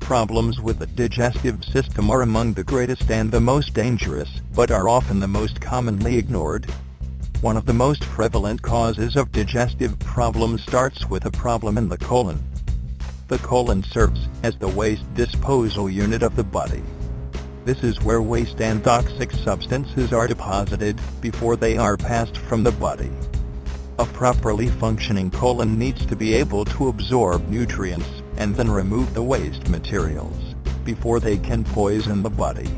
Problems with the digestive system are among the greatest and the most dangerous, but are often the most commonly ignored. One of the most prevalent causes of digestive problems starts with a problem in the colon. The colon serves as the waste disposal unit of the body. This is where waste and toxic substances are deposited before they are passed from the body. A properly functioning colon needs to be able to absorb nutrients and then remove the waste materials before they can poison the body.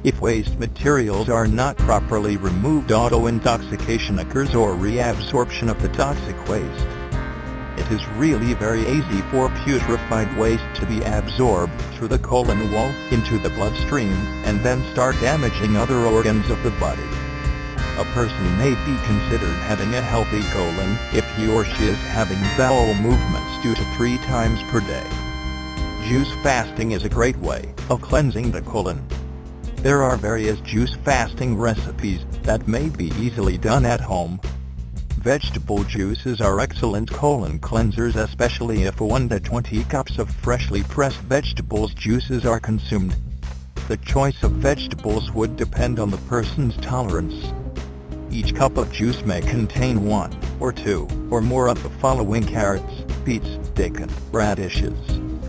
If waste materials are not properly removed, auto-intoxication occurs or reabsorption of the toxic waste. It is really very easy for putrefied waste to be absorbed through the colon wall into the bloodstream and then start damaging other organs of the body. A person may be considered having a healthy colon if he or she is having bowel movements 2 to 3 times per day. Juice fasting is a great way of cleansing the colon. There are various juice fasting recipes that may be easily done at home. Vegetable juices are excellent colon cleansers, especially if 1 to 20 cups of freshly pressed vegetables juices are consumed. The choice of vegetables would depend on the person's tolerance. Each cup of juice may contain 1 or 2 or more of the following: carrots, beets, bacon, radishes,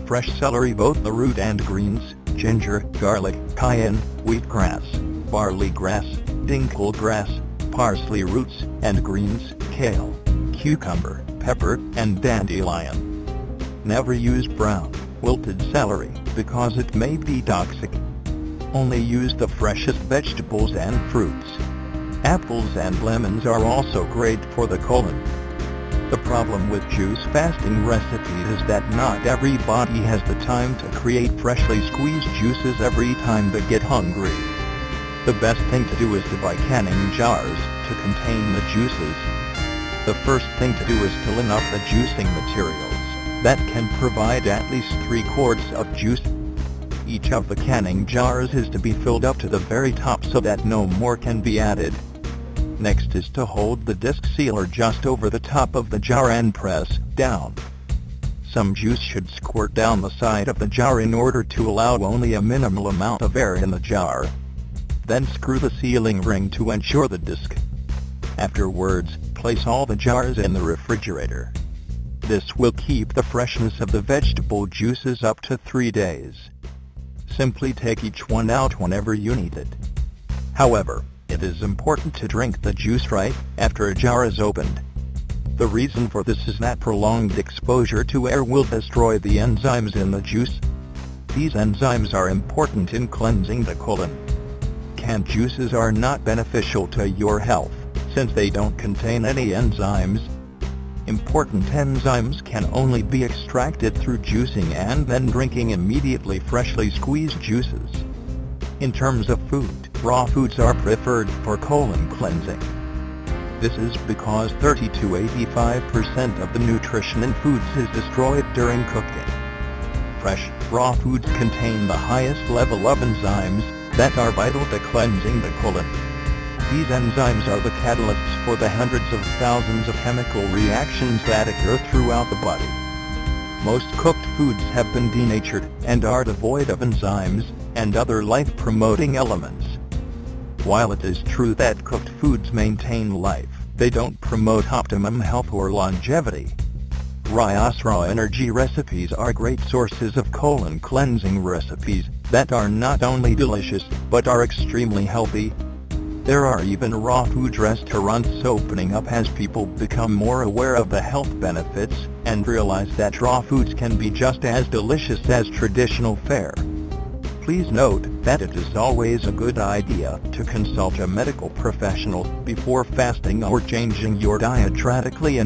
fresh celery, both the root and greens, ginger, garlic, cayenne, wheatgrass, barley grass, dinkel grass, parsley roots and greens, kale, cucumber, pepper, and dandelion. Never use brown, wilted celery because it may be toxic. Only use the freshest vegetables and fruits. Apples and lemons are also great for the colon. The problem with juice fasting recipes is that not everybody has the time to create freshly squeezed juices every time they get hungry. The best thing to do is to buy canning jars to contain the juices. The first thing to do is to line up the juicing materials that can provide at least 3 quarts of juice. Each of the canning jars is to be filled up to the very top so that no more can be added. Next is to hold the disc sealer just over the top of the jar and press down. Some juice should squirt down the side of the jar in order to allow only a minimal amount of air in the jar. Then screw the sealing ring to ensure the disc. Afterwards, place all the jars in the refrigerator. This will keep the freshness of the vegetable juices up to 3 days. Simply take each one out whenever you need it. However, it is important to drink the juice right after a jar is opened. The reason for this is that prolonged exposure to air will destroy the enzymes in the juice. These enzymes are important in cleansing the colon. Canned juices are not beneficial to your health, since they don't contain any enzymes. Important enzymes can only be extracted through juicing and then drinking immediately freshly squeezed juices. In terms of food, raw foods are preferred for colon cleansing. This is because 30 to 85% of the nutrition in foods is destroyed during cooking. Fresh, raw foods contain the highest level of enzymes that are vital to cleansing the colon. These enzymes are the catalysts for the hundreds of thousands of chemical reactions that occur throughout the body. Most cooked foods have been denatured and are devoid of enzymes and other life-promoting elements. While it is true that cooked foods maintain life, they don't promote optimum health or longevity. Raw energy recipes are great sources of colon cleansing recipes that are not only delicious, but are extremely healthy. There are even raw food restaurants opening up as people become more aware of the health benefits and realize that raw foods can be just as delicious as traditional fare. Please note that it is always a good idea to consult a medical professional before fasting or changing your diet radically.